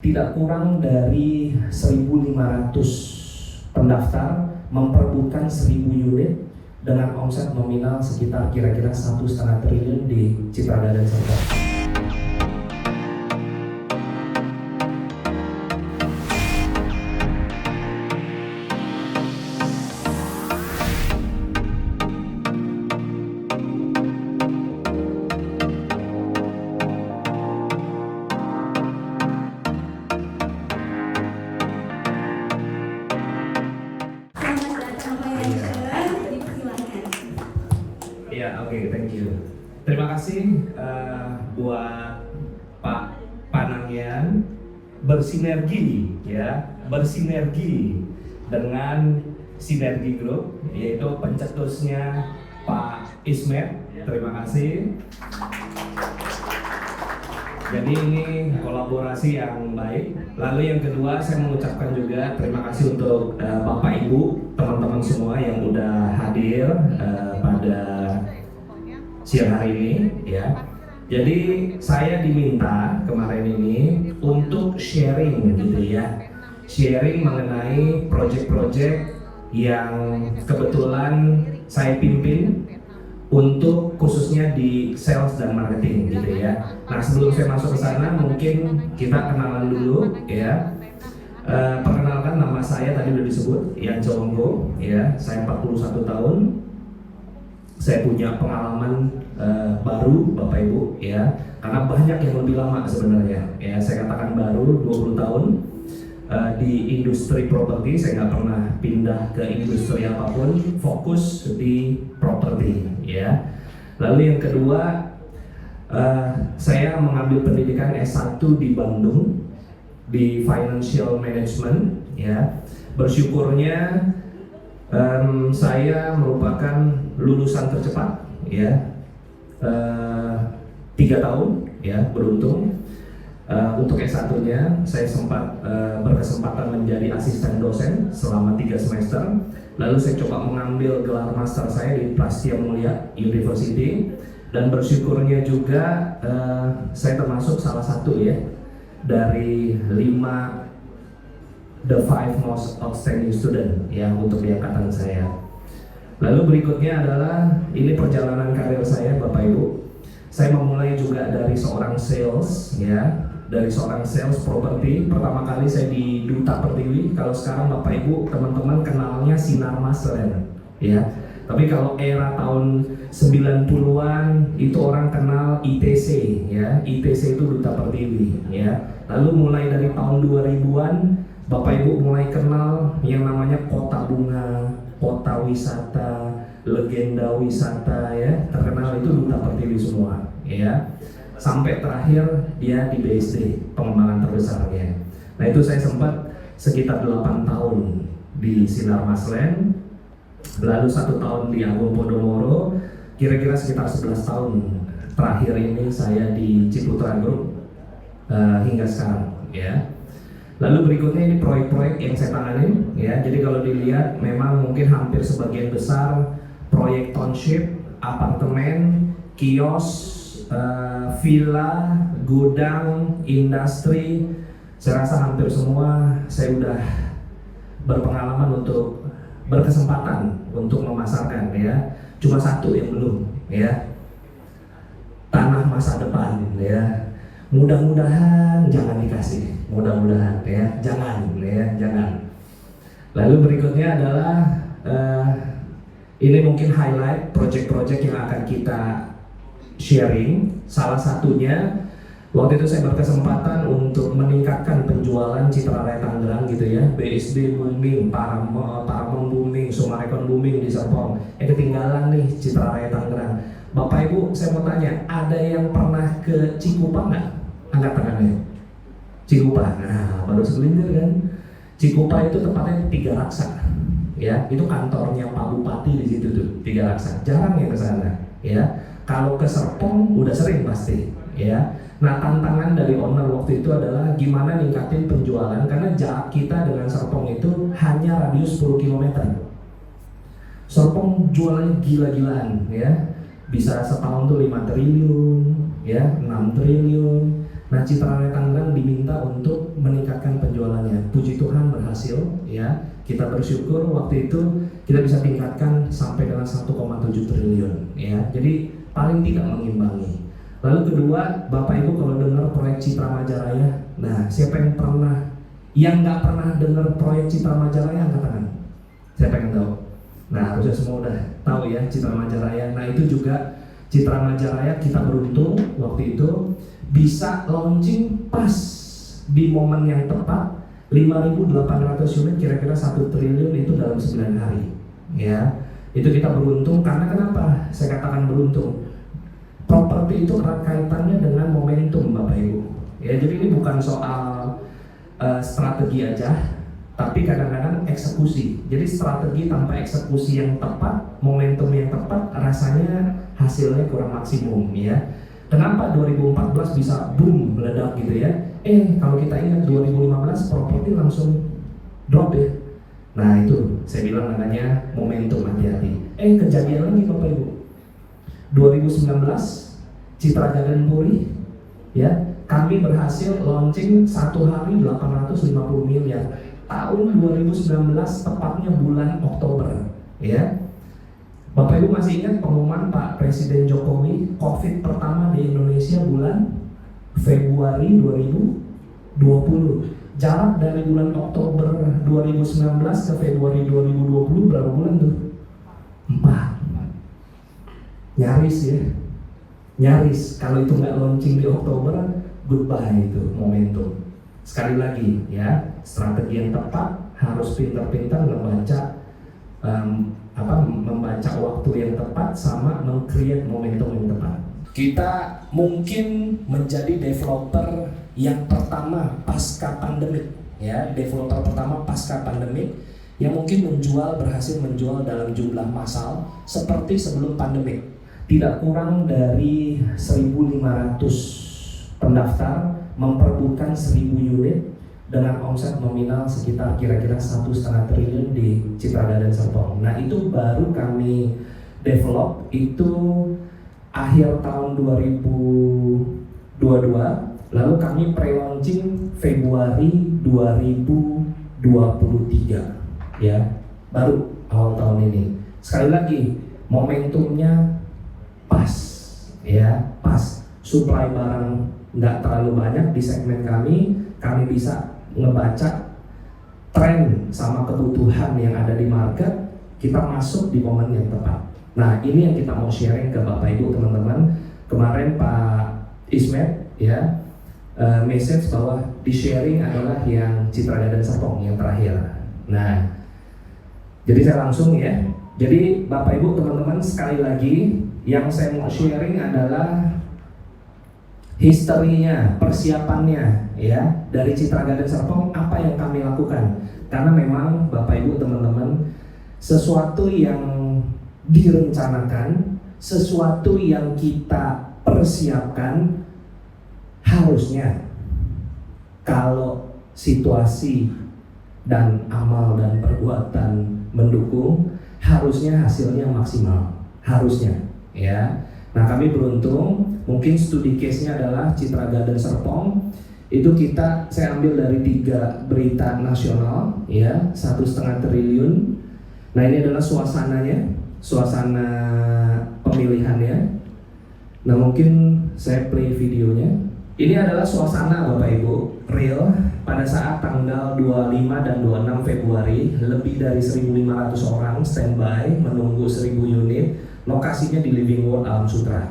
tidak kurang dari 1.500 pendaftar memperebutkan 1.000 unit dengan omset nominal sekitar kira-kira 1,5 triliun di Citra Dadan Center. Ya, oke, thank you. Terima kasih buat Pak Panangian bersinergi dengan Sinergi Group, yaitu pencetusnya Pak Ismet. Terima kasih. Jadi ini kolaborasi yang baik. Lalu yang kedua, saya mengucapkan juga terima kasih untuk Bapak Ibu, teman-teman semua yang udah hadir pada siang hari ini, ya. Jadi saya diminta kemarin ini untuk sharing gitu ya, sharing mengenai proyek-proyek yang kebetulan saya pimpin untuk khususnya di sales dan marketing gitu ya. Nah, sebelum saya masuk ke sana mungkin kita kenalan dulu ya. Perkenalkan, nama saya tadi udah disebut, Yan Chonggo ya. Saya 41 tahun. Saya punya pengalaman baru Bapak Ibu ya. Karena banyak yang lebih lama sebenarnya ya. Saya katakan baru 20 tahun di industri properti. Saya nggak pernah pindah ke industri apapun, fokus di properti ya. Lalu yang kedua, saya mengambil pendidikan S1 di Bandung di Financial Management ya. Bersyukurnya saya merupakan lulusan tercepat ya, 3 tahun ya, beruntung. Untuk S1-nya saya sempat berkesempatan menjadi asisten dosen selama 3 semester. Lalu saya coba mengambil gelar master saya di Prastia Mulia University, dan bersyukurnya juga saya termasuk salah satu ya dari 5 the 5 most outstanding student ya untuk di angkatan saya. Lalu berikutnya adalah ini perjalanan karir saya Bapak Ibu. Saya memulai juga dari seorang sales ya. Dari seorang sales properti. Pertama kali saya di Duta Pertiwi. Kalau sekarang Bapak Ibu teman-teman kenalnya Sinar Maslen ya. Tapi kalau era tahun 90-an itu orang kenal ITC ya. ITC itu Duta Pertiwi ya. Lalu mulai dari tahun 2000-an Bapak Ibu mulai kenal yang namanya Kota Bunga, Kota Wisata, Legenda Wisata ya. Terkenal itu Duta Pertiwi semua ya. Sampai terakhir dia di BSD, pengembangan terbesarnya. Nah, itu saya sempat sekitar 8 tahun di Sinar Maslen, lalu 1 tahun di Agung Podomoro, kira-kira sekitar 11 tahun terakhir ini saya di Ciputra Group hingga sekarang ya. Lalu berikutnya ini proyek-proyek yang saya tanganin ya. Jadi kalau dilihat memang mungkin hampir sebagian besar proyek township, apartemen, kios, villa, gudang, industri, saya rasa hampir semua saya udah berpengalaman untuk berkesempatan untuk memasarkan ya. Cuma satu yang belum ya, tanah masa depan ya. Mudah-mudahan jangan dikasih, mudah-mudahan ya, jangan. Lalu berikutnya adalah ini mungkin highlight project-project yang akan kita sharing. Salah satunya waktu itu saya berkesempatan untuk meningkatkan penjualan Citra Raya Tangerang gitu ya. BSD booming, Paramount booming, Sumarekon booming di Serpong. Ketinggalan nih Citra Raya Tangerang. Bapak Ibu, saya mau tanya, ada yang pernah ke Cikupa nggak? Angkat tangannya. Cikupa, nah baru segelintir kan. Cikupa itu tempatnya 3 Raksa ya. Itu kantornya Pak Bupati di situ tuh, 3 Raksa. Jarang yang ke sana ya. Kalau ke Serpong udah sering pasti ya. Nah, tantangan dari owner waktu itu adalah gimana ningkatin penjualan, karena jarak kita dengan Serpong itu hanya radius 10 km. Serpong jualannya gila-gilaan ya. Bisa setahun tuh 5 triliun ya, 6 triliun. Nah, Citra Raya Tangerang diminta untuk meningkatkan penjualannya. Puji Tuhan berhasil, ya. Kita bersyukur waktu itu kita bisa tingkatkan sampai dengan 1,7 triliun, ya. Jadi paling tidak mengimbangi. Lalu kedua, Bapak Ibu kalau dengar proyek Citra Majaraya, nah siapa yang nggak pernah dengar proyek Citra Majaraya angkat tangan? Saya pengen tahu. Nah, harusnya semua udah tahu ya Citra Majaraya. Nah, itu juga Citra Majaraya kita beruntung waktu itu bisa launching pas di momen yang tepat. 5.800 unit, kira-kira 1 triliun itu dalam 9 hari, ya. Itu kita beruntung. Karena kenapa saya katakan beruntung? Properti itu erat kaitannya dengan momentum, Bapak Ibu, ya. Jadi ini bukan soal strategi aja, tapi kadang-kadang eksekusi. Jadi strategi tanpa eksekusi yang tepat, momentum yang tepat, rasanya hasilnya kurang maksimum, ya. Kenapa 2014 bisa boom meledak gitu ya? Kalau kita ingat 2015 properti langsung drop ya. Nah, itu saya bilang namanya momentum, hati-hati. Kejadian lagi Bapak Ibu. 2019 Citra Garden Puri, ya, kami berhasil launching 1 hari 850 miliar. Tahun 2019 tepatnya bulan Oktober, ya. Bapak Ibu masih ingat pengumuman Pak Presiden Jokowi COVID pertama di Indonesia bulan Februari 2020. Jarak dari bulan Oktober 2019 ke Februari 2020 berapa bulan tuh? 4. Nyaris ya. Nyaris. Kalau itu nggak launching di Oktober, goodbye itu momentum. Sekali lagi ya, strategi yang tepat, harus pintar-pintar membaca waktu yang tepat sama meng-create momentum yang tepat. Kita mungkin menjadi developer yang pertama pasca pandemik, ya, developer pertama pasca pandemik yang mungkin berhasil menjual dalam jumlah massal seperti sebelum pandemik. Tidak kurang dari 1.500 pendaftar memperebutkan 1.000 unit dengan omset nominal sekitar kira-kira 1,5 triliun di Citra Garden Serpong. Nah, itu baru kami develop itu akhir tahun 2022, lalu kami pre-launching Februari 2023, ya, baru awal tahun ini. Sekali lagi, momentumnya pas, ya, pas. Supply barang nggak terlalu banyak di segmen kami bisa ngebaca tren sama kebutuhan yang ada di market, kita masuk di momen yang tepat. Nah, ini yang kita mau sharing ke Bapak Ibu teman-teman. Kemarin Pak Ismet, ya, message bahwa di sharing adalah yang Citra Garden Serpong yang terakhir. Nah, jadi saya langsung ya. Jadi Bapak Ibu teman-teman, sekali lagi yang saya mau sharing adalah historinya, persiapannya, ya, dari Citra Garden Serpong, apa yang kami lakukan. Karena memang Bapak Ibu teman-teman, sesuatu yang direncanakan, sesuatu yang kita persiapkan, harusnya kalau situasi dan amal dan perbuatan mendukung, harusnya hasilnya maksimal, harusnya, ya. Nah, kami beruntung, mungkin studi case-nya adalah Citra Garden Serpong. Itu saya ambil dari 3 berita nasional, ya, 1,5 triliun. Nah, ini adalah suasananya, suasana pemilihannya. Nah, mungkin saya play videonya. Ini adalah suasana Bapak Ibu, real pada saat tanggal 25 dan 26 Februari, lebih dari 1.500 orang standby menunggu 1.000 unit. Lokasinya di Living World Alam Sutera.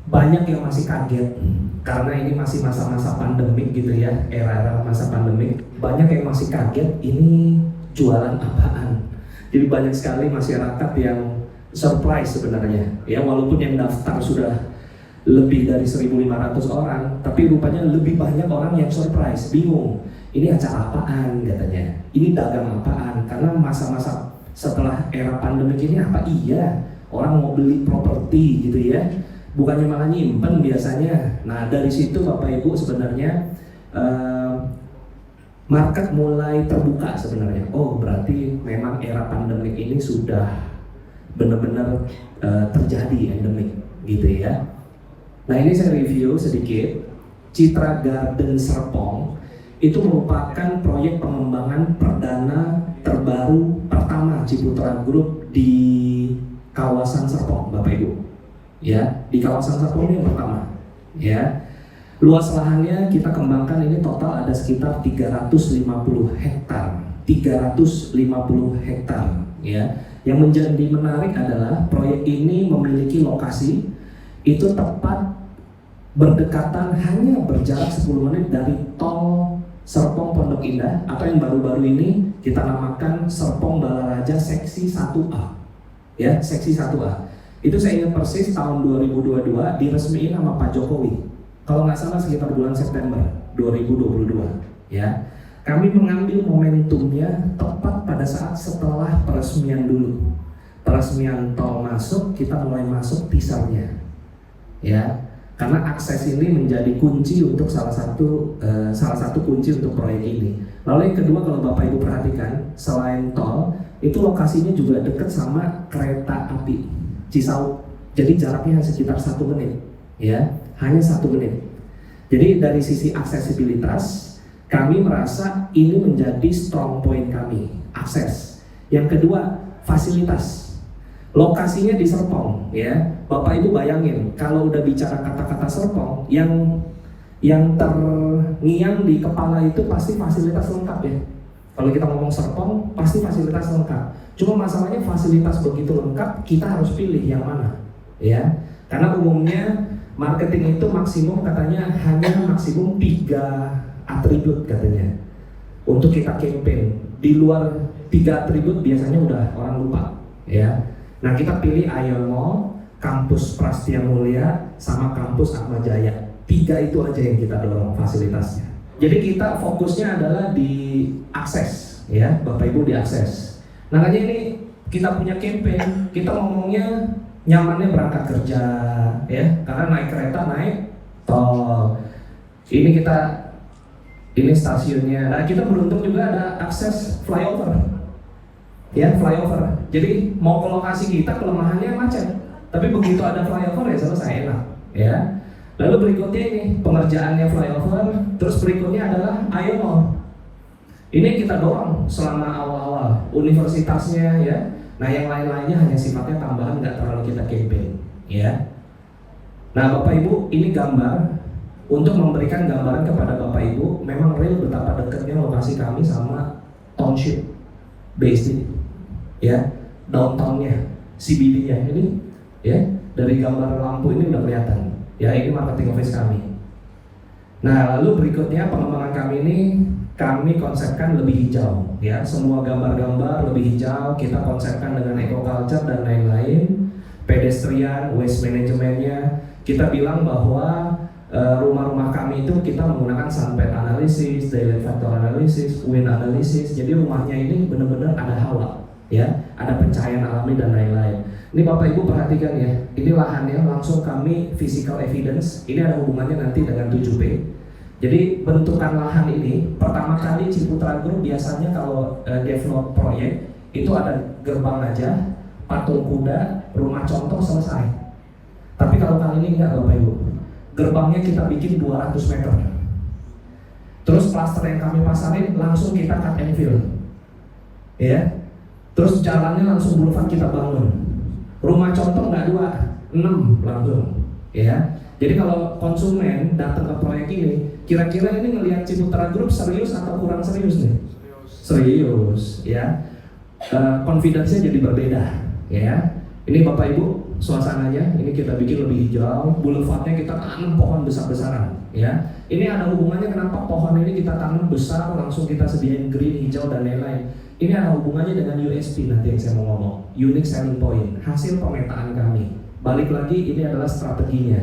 Banyak yang masih kaget karena ini masih masa-masa pandemik gitu ya, era-era masa pandemik. Banyak yang masih kaget, ini jualan apaan? Jadi banyak sekali masyarakat yang surprise sebenarnya. Ya, walaupun yang daftar sudah lebih dari 1.500 orang, tapi rupanya lebih banyak orang yang surprise, bingung. Ini acara apaan katanya? Ini dagang apaan? Karena masa-masa setelah era pandemi ini apa iya orang mau beli properti gitu ya, bukannya malah nyimpen biasanya. Nah, dari situ Bapak Ibu sebenarnya market mulai terbuka sebenarnya. Oh, berarti memang era pandemi ini sudah benar-benar terjadi endemik gitu ya. Nah, ini saya review sedikit. Citra Garden Serpong itu merupakan proyek pengembangan perdana terbaru pertama Ciputra Group di kawasan Serpong, Bapak Ibu. Ya, di kawasan Serpong ini yang pertama. Ya, luas lahannya kita kembangkan ini total ada sekitar 350 hektar. 350 hektar. Ya, yang menjadi menarik adalah proyek ini memiliki lokasi itu tepat berdekatan hanya berjarak 10 menit dari tol Serpong Pondok Indah atau yang baru-baru ini kita namakan Serpong Balaraja seksi 1A. Ya, seksi 1A. Itu saya ingat persis tahun 2022 diresmiin sama Pak Jokowi. Kalau nggak salah sekitar bulan September 2022. Ya, kami mengambil momentumnya tepat pada saat setelah peresmian dulu. Peresmian tol masuk, kita mulai masuk teasernya. Ya, karena akses ini menjadi kunci untuk salah satu kunci untuk proyek ini. Lalu yang kedua, kalau Bapak Ibu perhatikan, selain tol itu lokasinya juga dekat sama kereta api Cisauk. Jadi jaraknya sekitar 1 menit, ya, hanya 1 menit. Jadi dari sisi aksesibilitas, kami merasa ini menjadi strong point kami, akses. Yang kedua, fasilitas. Lokasinya di Serpong, ya. Bapak Ibu bayangin, kalau udah bicara kata-kata Serpong, yang terngiang di kepala itu pasti fasilitas lengkap, ya. Kalau kita ngomong Serpong, pasti fasilitas lengkap. Cuma masalahnya fasilitas begitu lengkap, kita harus pilih yang mana, ya. Karena umumnya marketing itu maksimum katanya hanya maksimum 3 atribut katanya untuk kita campaign. Di luar 3 atribut biasanya udah orang lupa, ya. Nah, kita pilih Ion Mall, kampus Prastia Mulia, sama kampus Atma Jaya. 3 itu aja yang kita dorong fasilitasnya. Jadi kita fokusnya adalah di akses, ya, Bapak Ibu, di akses. Nah, makanya ini kita punya campaign, kita ngomongnya nyamannya berangkat kerja, ya, karena naik kereta, naik tol. Ini stasiunnya. Nah, kita beruntung juga ada akses flyover, ya, flyover. Jadi mau ke lokasi kita, kelemahannya macet, tapi begitu ada flyover ya selesai, enak, ya. Lalu berikutnya ini pengerjaannya flyover, terus berikutnya adalah Ion Mall. Ini kita dorong selama awal-awal universitasnya, ya. Nah, yang lain-lainnya hanya sifatnya tambahan, nggak terlalu kita campaign, ya. Nah, Bapak Ibu, ini gambar untuk memberikan gambaran kepada Bapak Ibu, memang real betapa dekatnya lokasi kami sama township based, ya, downtownnya, CBD-nya ini, ya, dari gambar lampu ini udah kelihatan. Ya, ini marketing office kami. Nah, lalu berikutnya pengembangan kami ini kami konsepkan lebih hijau, ya. Semua gambar-gambar lebih hijau, kita konsepkan dengan eco-culture dan lain-lain. Pedestrian, waste manajemennya, kita bilang bahwa rumah-rumah kami itu kita menggunakan sunbed analysis, daylight factor analysis, wind analysis. Jadi rumahnya ini benar-benar ada hawa, ya, ada pencahayaan alami dan lain-lain. Ini Bapak Ibu perhatikan, ya, ini lahannya langsung kami physical evidence. Ini ada hubungannya nanti dengan 7P. Jadi bentukan lahan ini pertama kali Ciputra Group biasanya kalau develop proyek itu ada gerbang aja, patung kuda, rumah contoh, selesai. Tapi kalau kali ini enggak, Bapak Ibu. Gerbangnya kita bikin 200 meter. Terus plaster yang kami pasarin langsung kita cut and fill, ya. Terus jalannya langsung boulevard kita bangun. Rumah contoh nggak 2, 6 langsung, ya. Jadi kalau konsumen datang ke proyek ini, kira-kira ini ngelihat Ciputra Group serius atau kurang serius nih? Serius, ya. Confidence-nya jadi berbeda, ya. Ini Bapak Ibu suasananya, ini kita bikin lebih hijau, boulevardnya kita tanam pohon besar-besaran, ya. Ini ada hubungannya kenapa pohon ini kita tanam besar, langsung kita sediain green, hijau dan lain-lain. Ini ada hubungannya dengan USP nanti yang saya mau ngomong, unique selling point, hasil pemetaan kami. Balik lagi, ini adalah strateginya.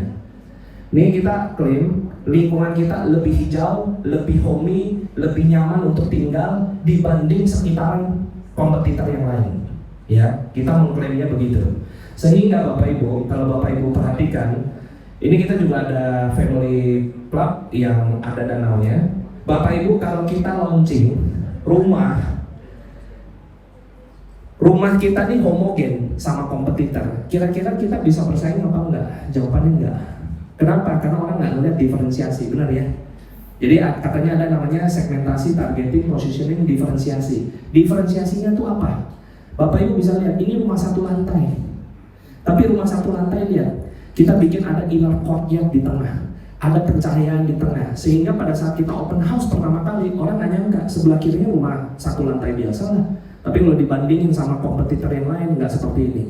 Ini kita klaim lingkungan kita lebih hijau, lebih homey, lebih nyaman untuk tinggal dibanding sekitaran kompetitor yang lain. Ya, kita mengklaimnya begitu. Sehingga Bapak Ibu, kalau Bapak Ibu perhatikan, ini kita juga ada family club yang ada danaunya. Bapak Ibu, kalau kita launching rumah kita nih homogen sama kompetitor, kira-kira kita bisa bersaing apa enggak? Jawabannya enggak. Kenapa? Karena orang nggak ngeliat diferensiasi, benar ya? Jadi katanya ada namanya segmentasi, targeting, positioning, diferensiasi. Diferensiasinya tuh apa? Bapak Ibu bisa lihat, ini rumah satu lantai. Tapi rumah satu lantai lihat, kita bikin ada inner courtyard di tengah, ada pencahayaan di tengah, sehingga pada saat kita open house pertama kali, orang nggak nyangka sebelah kirinya rumah satu lantai biasa lah. Tapi kalau dibandingin sama kompetitor yang lain, nggak seperti ini.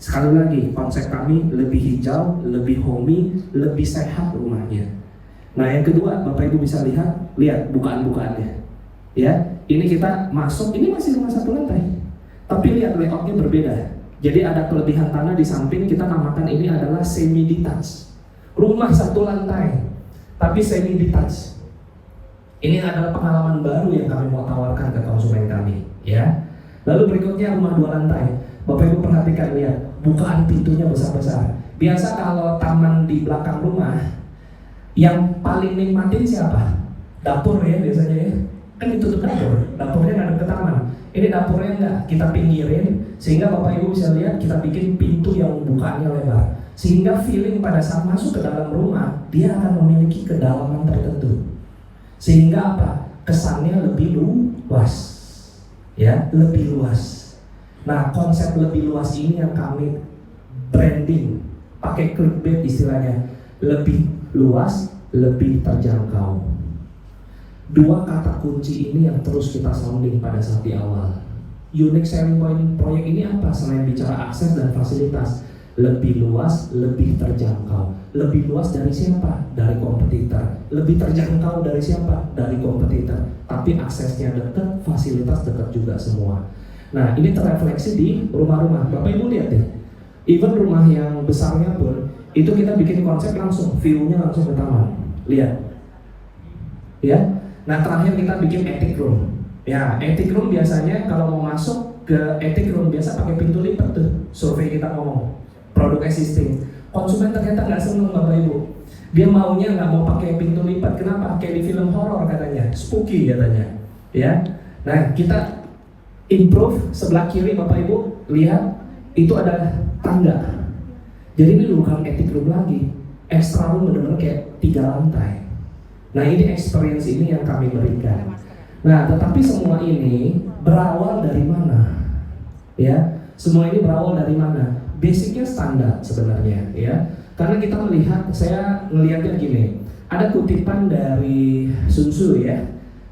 Sekali lagi, konsep kami lebih hijau, lebih homey, lebih sehat rumahnya. Nah yang kedua, Bapak Ibu bisa lihat bukaan-bukaannya. Ya, ini kita masuk, ini masih rumah satu lantai, tapi lihat layoutnya berbeda. Jadi ada kelebihan tanah di samping, kita namakan ini adalah semi detached. Rumah satu lantai, tapi semi detached. Ini adalah pengalaman baru yang kami mau tawarkan ke konsumen kami. Ya. Lalu berikutnya rumah dua lantai. Bapak Ibu perhatikan, lihat bukaan pintunya besar-besar. Biasa kalau taman di belakang rumah, yang paling nikmatin siapa? Dapur ya biasanya ya. Kan ditutup dapurnya nggak ke taman. Ini dapurnya enggak, kita pinggirin sehingga Bapak Ibu bisa lihat kita bikin pintu yang bukaannya lebar. Sehingga feeling pada saat masuk ke dalam rumah, dia akan memiliki kedalaman tertentu. Sehingga apa? Kesannya lebih luas. Ya, lebih luas. Nah, konsep lebih luas ini yang kami branding, pakai clickbait istilahnya, lebih luas, lebih terjangkau. Dua kata kunci ini yang terus kita sounding pada saat di awal. Unique selling point proyek ini apa? Selain bicara akses dan fasilitas, lebih luas, lebih terjangkau. Lebih luas dari siapa? Dari kompetitor. Lebih terjangkau dari siapa? Dari kompetitor. Tapi aksesnya dekat, fasilitas dekat juga semua. Nah, ini terrefleksi di rumah-rumah. Bapak Ibu lihat deh. Even rumah yang besarnya pun, itu kita bikin konsep langsung, view-nya langsung ke taman. Lihat. Ya. Nah, terakhir kita bikin attic room. Ya, attic room biasanya kalau mau masuk ke attic room biasa pakai pintu lipat tuh. Survei kita ngomong. Produk existing. Konsumen ternyata nggak seneng Bapak Ibu. Dia maunya nggak mau pakai pintu lipat. Kenapa? Kayak di film horor katanya, spooky katanya. Ya. Nah, kita improve sebelah kiri Bapak Ibu lihat itu ada tangga. Jadi ini bukan attic room lagi. Extra room benar-benar kayak 3 lantai. Nah ini experience ini yang kami berikan. Nah tetapi semua ini berawal dari mana? Ya, semua ini berawal dari mana? Basicnya standar sebenarnya ya. Karena kita melihat, saya melihatnya gini. Ada kutipan dari Sun Tzu ya,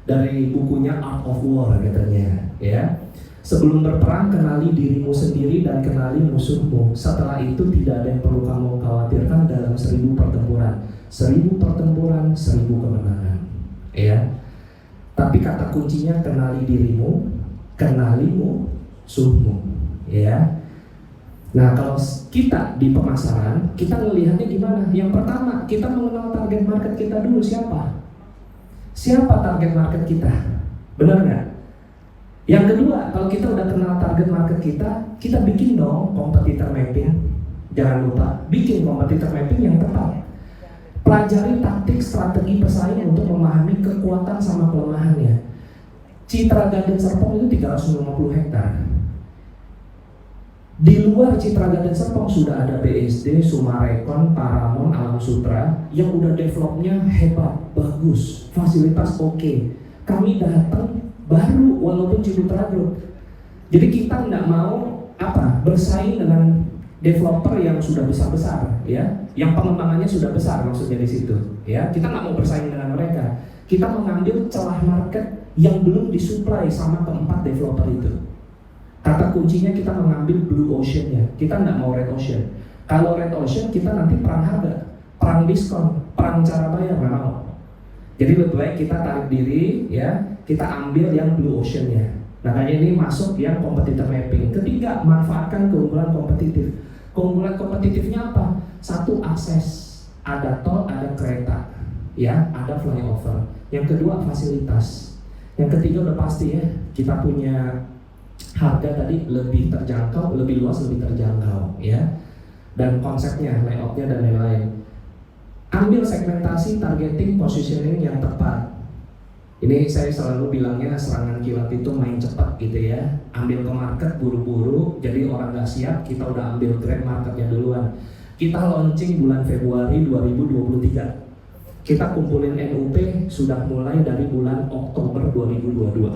dari bukunya Art of War katanya ya. Sebelum berperang kenali dirimu sendiri dan kenali musuhmu. Setelah itu tidak ada yang perlu kamu khawatirkan dalam 1000 pertempuran. 1000 pertempuran, 1000 kemenangan. Ya. Tapi kata kuncinya kenali dirimu, kenali musuhmu. Ya. Nah kalau kita di pemasaran, kita melihatnya gimana? Yang pertama, kita mengenal target market kita dulu siapa? Siapa target market kita? Benar nggak? Yang kedua, kalau kita udah kenal target market kita bikin dong competitor mapping. Jangan lupa, bikin competitor mapping yang tepat. Pelajari taktik strategi pesaing untuk memahami kekuatan sama kelemahannya. Citra Garden Serpong itu 350 hektar. Di luar Citra Garden Serpong sudah ada BSD, Sumarekon, Paramount, Alam Sutra yang udah developnya hebat, bagus, fasilitas oke. Kami datang baru walaupun Ciputra Group. Jadi kita nggak mau bersaing dengan developer yang sudah besar-besar, ya, yang pengembangannya sudah besar maksudnya di situ, ya. Kita nggak mau bersaing dengan mereka. Kita mengambil celah market yang belum disuplai sama keempat developer itu. Kata kuncinya kita mengambil blue ocean-nya. Kita nggak mau red ocean. Kalau red ocean kita nanti perang harga, perang diskon, perang cara bayar, nggak mau. Jadi lebih baik kita tarik diri, ya, kita ambil yang blue ocean-nya. Makanya ini masuk yang competitor mapping. Ketiga, manfaatkan keunggulan kompetitif. Keunggulan kompetitifnya apa? Satu, akses. Ada tol, ada kereta, ya, ada flyover. Yang kedua, fasilitas. Yang ketiga udah pasti ya, kita punya harga tadi lebih terjangkau, lebih luas, lebih terjangkau, ya. Dan konsepnya, layoutnya dan lain-lain. Ambil segmentasi, targeting, positioning yang tepat. Ini saya selalu bilangnya serangan kilat itu main cepat gitu ya. Ambil ke market buru-buru, jadi orang nggak siap, kita udah ambil grab marketnya duluan. Kita launching bulan Februari 2023. Kita kumpulin NUP sudah mulai dari bulan Oktober 2022.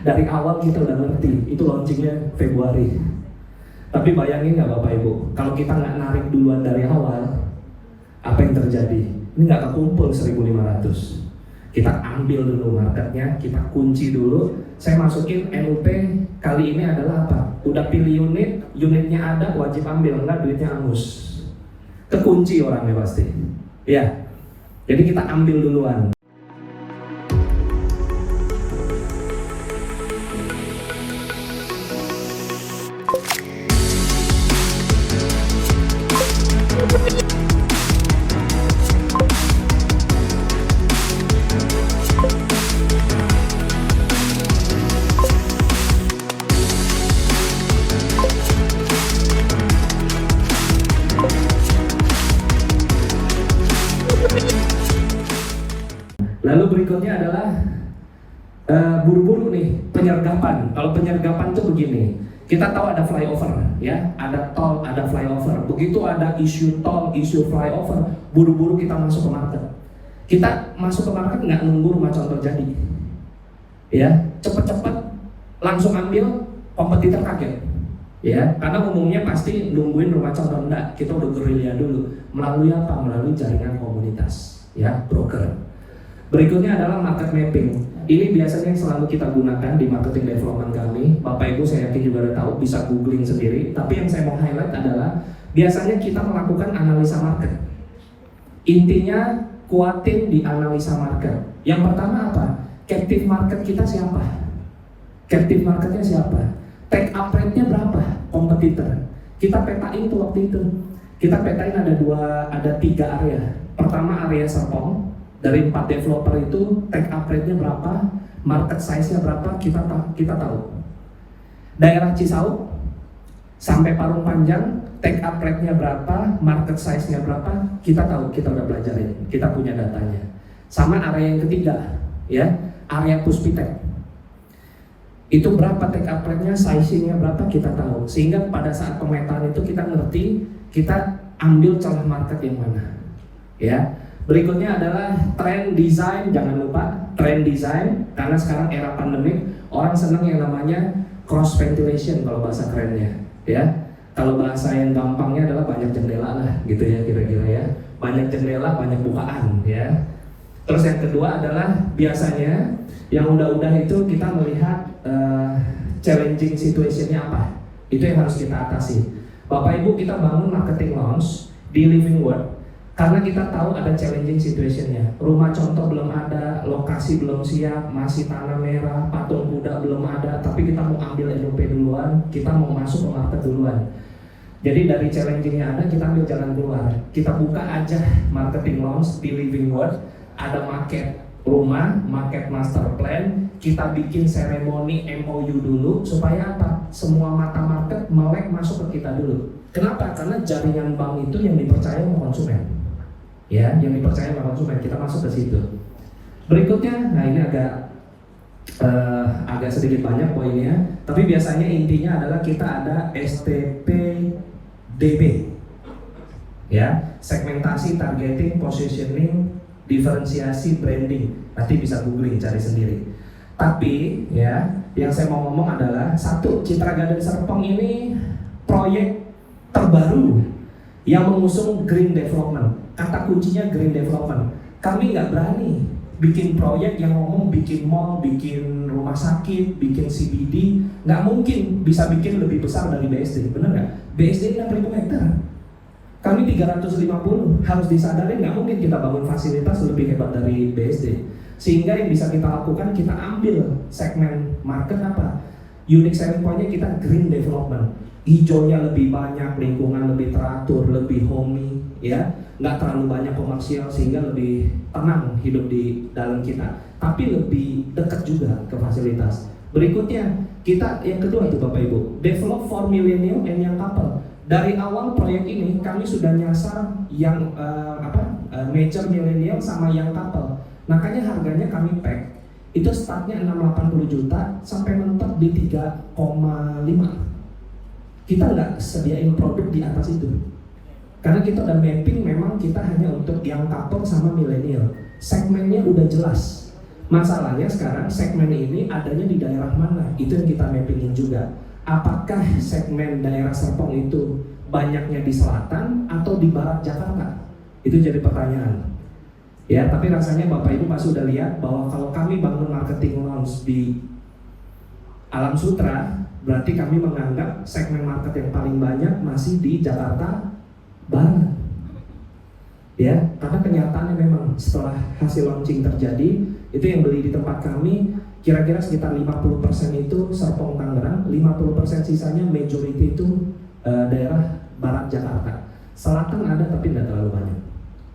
Dari awal kita udah ngerti, itu launchingnya Februari. Tapi bayangin nggak Bapak Ibu, kalau kita nggak narik duluan dari awal, apa yang terjadi? Ini nggak kekumpul 1.500. Kita ambil dulu marketnya, kita kunci dulu. Saya masukin NUP kali ini adalah apa? Udah pilih unitnya ada, wajib ambil, enggak duitnya angus. Kekunci orangnya pasti. Ya, jadi kita ambil duluan. Lalu berikutnya adalah buru-buru nih, penyergapan. Kalau penyergapan tuh begini, kita tahu ada flyover, ya, ada tol, ada flyover. Begitu ada isu tol, isu flyover, buru-buru kita masuk ke market. Kita masuk ke market nggak nunggu rumah contoh jadi, ya, cepet-cepet langsung ambil, kompetitor kaget, ya, karena umumnya pasti nungguin rumah contoh. Enggak, kita udah gerilya dulu. Melalui apa? Melalui jaringan komunitas, ya, broker. Berikutnya adalah market mapping. Ini biasanya yang selalu kita gunakan di marketing development kami. Bapak Ibu saya yakin juga udah tahu, bisa googling sendiri. Tapi yang saya mau highlight adalah biasanya kita melakukan analisa market. Intinya kuatin di analisa market. Yang pertama apa? Captive market kita siapa? Captive marketnya siapa? Take up rate-nya berapa? Kompetitor. Kita petain tuh waktu itu. Kita petain ada 3 area. Pertama area Serpong. Dari 4 developer itu take up rate-nya berapa, market size-nya berapa, kita tahu. Daerah Cisauk sampai Parung Panjang take up rate-nya berapa, market size-nya berapa, kita tahu, kita udah belajarin, kita punya datanya. Sama area yang ketiga, ya, area Puspitek. Itu berapa take up rate-nya, sizing-nya berapa, kita tahu. Sehingga pada saat pemetaan itu kita ngerti, kita ambil celah market yang mana, ya. Berikutnya adalah trend design, jangan lupa trend design, karena sekarang era pandemik orang senang yang namanya cross ventilation kalau bahasa kerennya, ya. Kalau bahasa yang gampangnya adalah banyak jendela lah, gitu ya kira-kira ya. Banyak jendela, banyak bukaan, ya. Terus yang kedua adalah biasanya yang udah-udah itu kita melihat challenging situation-nya apa. Itu yang harus kita atasi. Bapak Ibu, kita bangun marketing launch di Living World. Karena kita tahu ada challenging situation-nya. Rumah contoh belum ada, lokasi belum siap, masih tanah merah, patung kuda belum ada, tapi kita mau ambil NUP duluan, kita mau masuk ke market duluan. Jadi dari challenging-nya ada, kita ambil jalan keluar. Kita buka aja marketing launch di Living World, ada market rumah, market master plan, kita bikin seremoni MOU dulu, supaya apa? Semua mata market melek masuk ke kita dulu. Kenapa? Karena jaringan bank itu yang dipercaya sama konsumen. Ya, yang dipercaya sama konsumen, kita masuk ke situ. Berikutnya, nah ini agak sedikit banyak poinnya, tapi biasanya intinya adalah kita ada STPDB, ya, segmentasi, targeting, positioning, diferensiasi, branding. Nanti bisa googling, cari sendiri. Tapi, ya, yang saya mau ngomong adalah satu, Citra Garden Serpong ini proyek terbaru yang mengusung green development. Kata kuncinya green development. Kami nggak berani bikin proyek yang ngomong bikin mall, bikin rumah sakit, bikin CBD. Nggak mungkin bisa bikin lebih besar dari BSD, bener nggak? BSD 6.000 hektar. Kami 350, harus disadari nggak mungkin kita bangun fasilitas lebih hebat dari BSD. Sehingga yang bisa kita lakukan, kita ambil segmen market apa? Unique selling point-nya kita green development. Hijaunya lebih banyak, lingkungan lebih teratur, lebih homey, ya, nggak terlalu banyak komersial sehingga lebih tenang hidup di dalam kita, tapi lebih dekat juga ke fasilitas. Berikutnya kita yang kedua itu Bapak Ibu, develop for millennial and young couple. Dari awal proyek ini kami sudah nyasar yang major millennial sama young couple. Makanya harganya kami pack itu startnya 680 juta sampai mentok di 3,5. Kita nggak sediain produk di atas itu. Karena kita udah mapping, memang kita hanya untuk yang couple sama milenial. Segmennya udah jelas. Masalahnya sekarang segmen ini adanya di daerah mana? Itu yang kita mappingin juga. Apakah segmen daerah Serpong itu banyaknya di selatan atau di barat Jakarta? Itu jadi pertanyaan. Ya, tapi rasanya Bapak Ibu pasti sudah lihat bahwa kalau kami bangun marketing launch di Alam Sutra, berarti kami menganggap segmen market yang paling banyak masih di Jakarta Barat. Ya, karena kenyataannya memang setelah hasil launching terjadi, itu yang beli di tempat kami kira-kira sekitar 50% itu Serpong Tangerang, 50% sisanya majority itu daerah Barat Jakarta. Selatan ada tapi tidak terlalu banyak.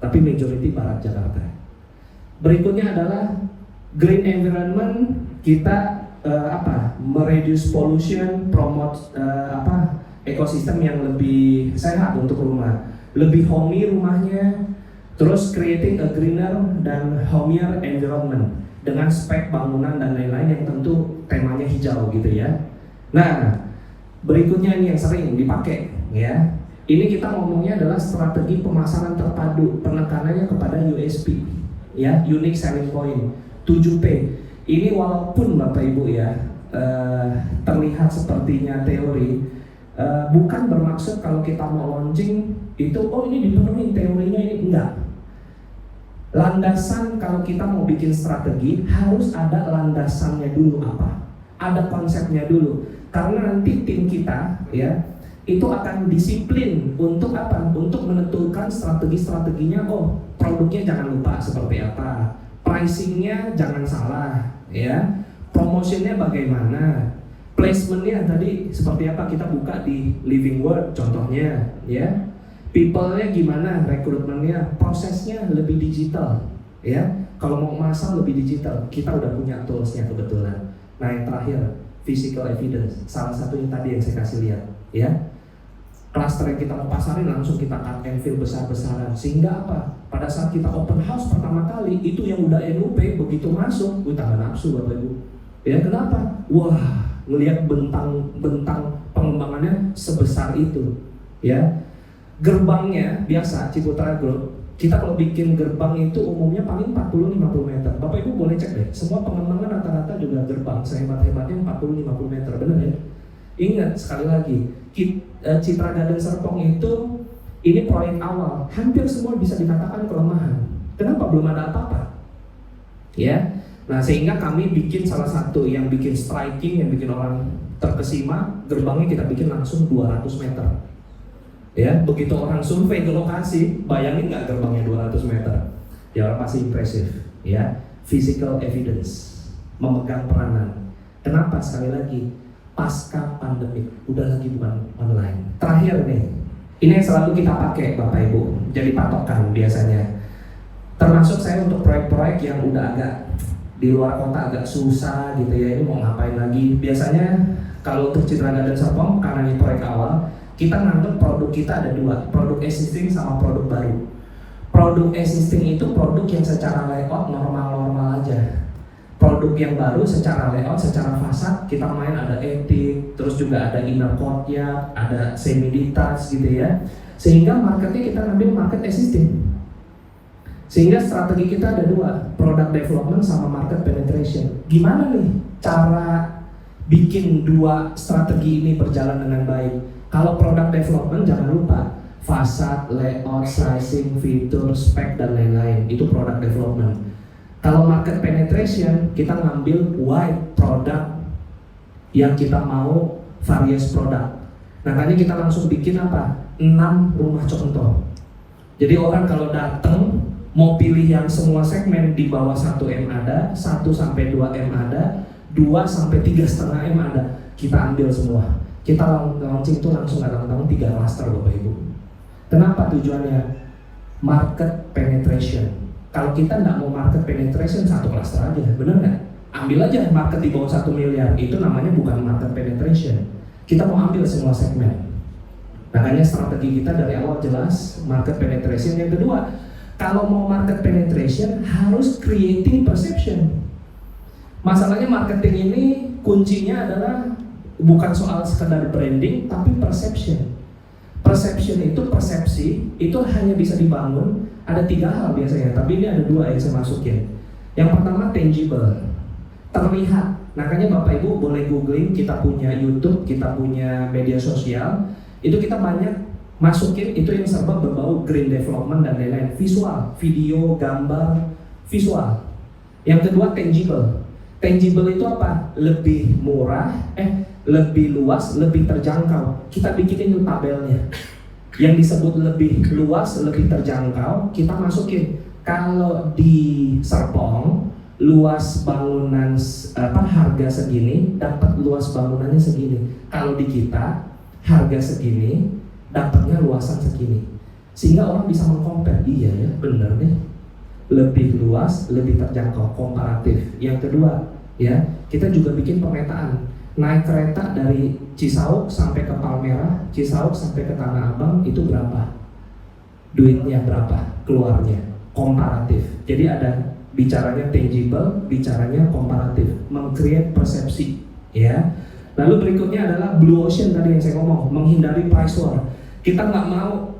Tapi majority Barat Jakarta. Berikutnya adalah green environment. Kita mereduce pollution, promote ekosistem yang lebih sehat untuk rumah, lebih homey rumahnya, terus creating a greener dan homier environment dengan spek bangunan dan lain-lain yang tentu temanya hijau gitu ya. Nah, berikutnya ini yang sering dipakai ya. Ini kita ngomongnya adalah strategi pemasaran terpadu, penekanannya kepada USP ya, unique selling point, 7P. Ini walaupun Bapak Ibu ya terlihat sepertinya teori, bukan bermaksud kalau kita mau launching itu ini dipenuhi teorinya, ini enggak. Landasan kalau kita mau bikin strategi harus ada landasannya dulu apa? Ada konsepnya dulu. Karena nanti tim kita ya itu akan disiplin untuk apa? Untuk menentukan strategi-strateginya. Produknya jangan lupa seperti apa, pricingnya jangan salah ya, promotionnya bagaimana, placementnya tadi seperti apa, kita buka di Living Word contohnya ya, people-nya gimana, rekrutmennya, prosesnya lebih digital ya. Kalau mau masang lebih digital, kita udah punya tools-nya kebetulan. Nah yang terakhir, physical evidence, salah satunya tadi yang saya kasih lihat ya. Cluster yang kita mau pasarin langsung kita cut and fill besar-besaran, sehingga apa? Pada saat kita open house pertama kali, itu yang udah NUP begitu masuk, tambah nafsu Bapak Ibu. Ya kenapa? Wah, ngelihat bentang pengembangannya sebesar itu. Ya, gerbangnya biasa Ciputra Group, kita kalau bikin gerbang itu umumnya paling 40-50 meter. Bapak Ibu boleh cek deh, semua pengembangan rata-rata juga gerbang sehebat-hebatnya 40-50 meter, benar ya? Ingat sekali lagi, Citra Garden Serpong itu ini proyek awal, hampir semua bisa dikatakan kelemahan. Kenapa? Belum ada apa-apa. Ya, nah sehingga kami bikin salah satu yang bikin striking, yang bikin orang terkesima, gerbangnya kita bikin langsung 200 meter. Ya, begitu orang survei ke lokasi, bayangin nggak gerbangnya 200 meter? Ya orang pasti impresif. Ya, physical evidence, memegang peranan. Kenapa? Sekali lagi, pasca pandemik, udah lagi bukan online. Terakhir nih, ini yang selalu kita pakai Bapak Ibu, jadi patokan biasanya. Termasuk saya untuk proyek-proyek yang udah agak di luar kota, agak susah gitu ya, ini mau ngapain lagi. Biasanya kalau untuk Citra Garden Serpong, karena ini proyek awal, kita nganggep produk kita ada dua, produk existing sama produk baru. Produk existing itu produk yang secara layout normal-normal aja. Produk yang baru secara layout, secara fasad kita main ada etik, terus juga ada inner courtyard, ada semi detached gitu ya. Sehingga marketnya kita ambil market existing. Sehingga strategi kita ada dua, product development sama market penetration. Gimana nih cara bikin dua strategi ini berjalan dengan baik? Kalau product development jangan lupa fasad, layout, sizing, fitur, spek dan lain-lain. Itu product development. Kalau market penetration, kita ngambil wide product yang kita mau, various product. Nah tadi kita langsung bikin apa? 6 rumah contoh. Jadi orang kalau datang mau pilih yang semua segmen di bawah 1M ada, 1-2 M ada, 2-3,5 M ada. Kita ambil semua. Kita launching itu langsung datang-datang 3 cluster Bapak Ibu. Kenapa tujuannya? Market penetration. Kalau kita nggak mau market penetration, 1 cluster aja, bener nggak? Ambil aja market di bawah 1 miliar, itu namanya bukan market penetration. Kita mau ambil semua segmen. Makanya strategi kita dari awal jelas, market penetration. Yang kedua, kalau mau market penetration harus creating perception. Masalahnya marketing ini kuncinya adalah bukan soal sekedar branding, tapi perception. Perception itu persepsi itu hanya bisa dibangun ada 3 hal biasanya, tapi ini ada 2 yang saya masukin. Yang pertama tangible, terlihat. Makanya Bapak Ibu boleh googling, kita punya YouTube, kita punya media sosial, itu kita banyak masukin itu yang serba berbau green development dan lain-lain, visual, video, gambar, visual. Yang kedua tangible. Tangible itu apa? Lebih murah, lebih luas, lebih terjangkau. Kita bikin itu tabelnya. Yang disebut lebih luas, lebih terjangkau, kita masukin. Kalau di Serpong, luas bangunan harga segini, dapat luas bangunannya segini. Kalau di kita, harga segini, dapatnya luasan segini. Sehingga orang bisa mengcompare, iya ya, bener deh. Lebih luas, lebih terjangkau, komparatif. Yang kedua, ya, kita juga bikin pemetaan. Naik kereta dari Cisauk sampai ke Palmerah, Cisauk sampai ke Tanah Abang itu berapa? Duitnya berapa? Keluarnya komparatif. Jadi ada bicaranya tangible, bicaranya komparatif, meng-create persepsi, ya. Lalu berikutnya adalah blue ocean tadi yang saya ngomong, menghindari price war. Kita nggak mau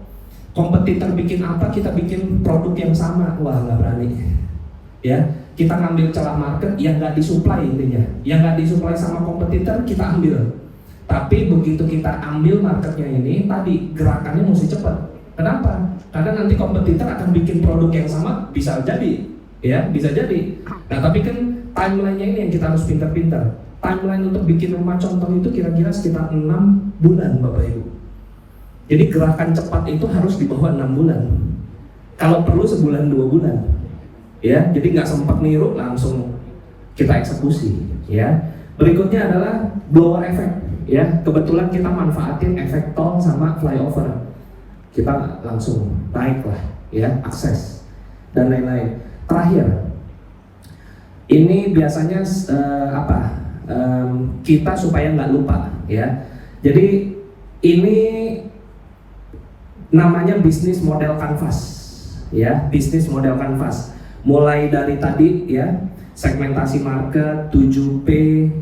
kompetitor bikin apa, kita bikin produk yang sama, wah nggak berani, ya. Kita ngambil celah market yang nggak disuplai intinya, yang nggak disuplai sama kompetitor kita ambil. Tapi begitu kita ambil marketnya ini, tadi gerakannya mesti cepat. Kenapa? Karena nanti kompetitor akan bikin produk yang sama, bisa jadi, ya, bisa jadi. Nah tapi kan timelinenya ini yang kita harus pintar-pintar. Timeline untuk bikin rumah contoh itu kira-kira sekitar 6 bulan Bapak Ibu. Jadi gerakan cepat itu harus di bawah 6 bulan. Kalau perlu sebulan 2 bulan. Ya, jadi nggak sempat niru langsung kita eksekusi, ya. Berikutnya adalah blower effect, ya. Kebetulan kita manfaatin efek tol sama flyover, kita langsung naik lah, ya, akses dan lain-lain. Terakhir, ini biasanya kita supaya nggak lupa, ya. Jadi ini namanya bisnis model canvas, ya, bisnis model canvas. Mulai dari tadi, ya, segmentasi market, 7P,